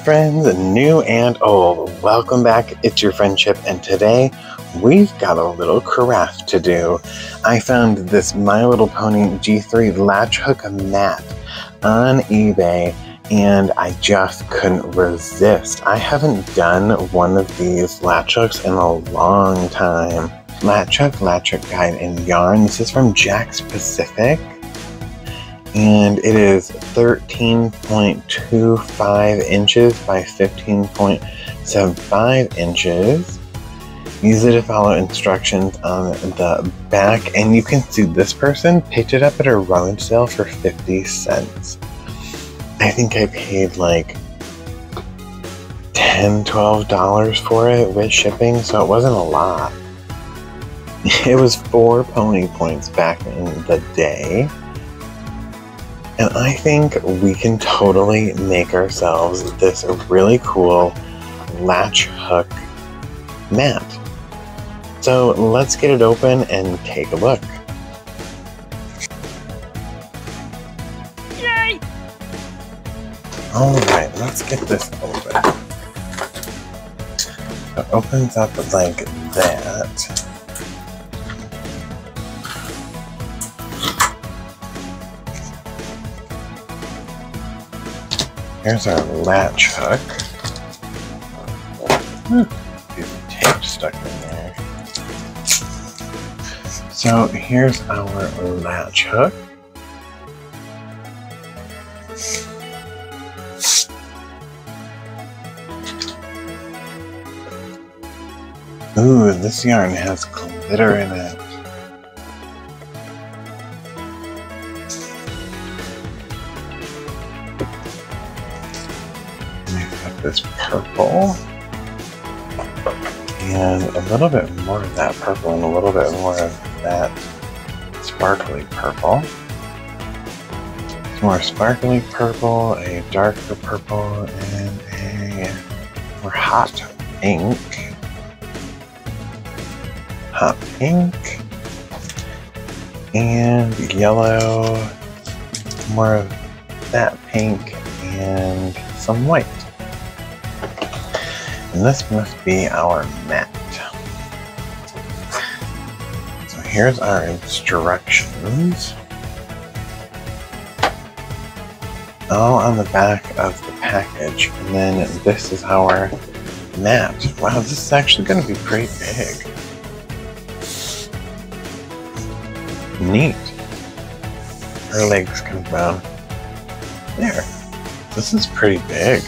friends, new and old. Welcome back. It's your FriendCHIP, and today we've got a little craft to do. I found this My Little Pony G3 latch hook mat on eBay, and I just couldn't resist. I haven't done one of these latch hooks in a long time. Latch hook guide in yarn. This is from Jack's Pacific, and it is 13.25 inches by 15.75 inches. Use it to follow instructions on the back, and you can see this person picked it up at a rummage sale for 50 cents. I think I paid like $10, $12 for it with shipping, so it wasn't a lot. It was 4 pony points back in the day. And I think we can totally make ourselves this really cool latch hook mat. So let's get it open and take a look. Yay! Alright, let's get this open. It opens up like that. Here's our latch hook. Piece of tape stuck in there. So here's our latch hook. Ooh, this yarn has glitter in it. This purple, and a little bit more of that purple, and a little bit more of that sparkly purple. Some more sparkly purple, a darker purple, and a more hot pink. Hot pink, and yellow, more of that pink, and some white. And this must be our mat. So here's our instructions. All on the back of the package. And then this is our mat. Wow, this is actually going to be pretty big. Neat. Her legs come down. There. This is pretty big.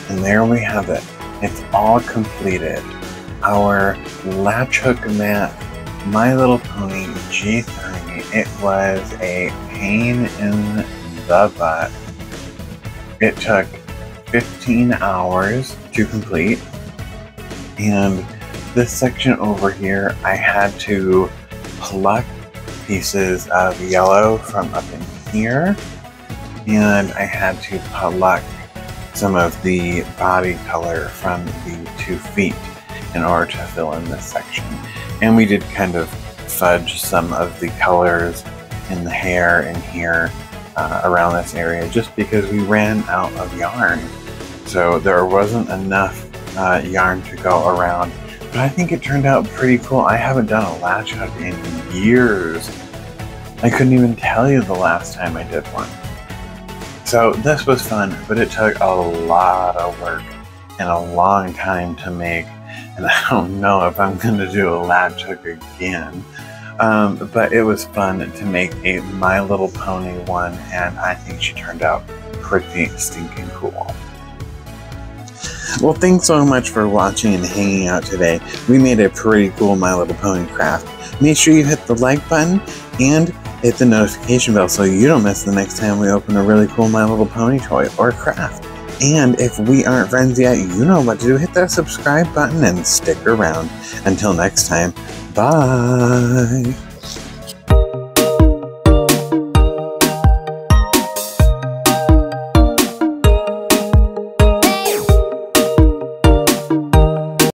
And there we have it. It's all completed. Our latch hook mat, My Little Pony G3. It was a pain in the butt. It took 15 hours to complete. And this section over here, I had to pluck pieces of yellow from up in here. And I had to pluck some of the body color from the 2 feet in order to fill in this section. And we did kind of fudge some of the colors in the hair in here around this area just because we ran out of yarn. So there wasn't enough yarn to go around. But I think it turned out pretty cool. I haven't done a latch hook in years. I couldn't even tell you the last time I did one. So this was fun, but it took a lot of work and a long time to make. And I don't know if I'm going to do a latch hook again. But it was fun to make a My Little Pony one, and I think she turned out pretty stinking cool. Well, thanks so much for watching and hanging out today. We made a pretty cool My Little Pony craft. Make sure you hit the like button and hit the notification bell so you don't miss the next time we open a really cool My Little Pony toy or craft. And if we aren't friends yet, you know what to do. Hit that subscribe button and stick around. Until next time, bye!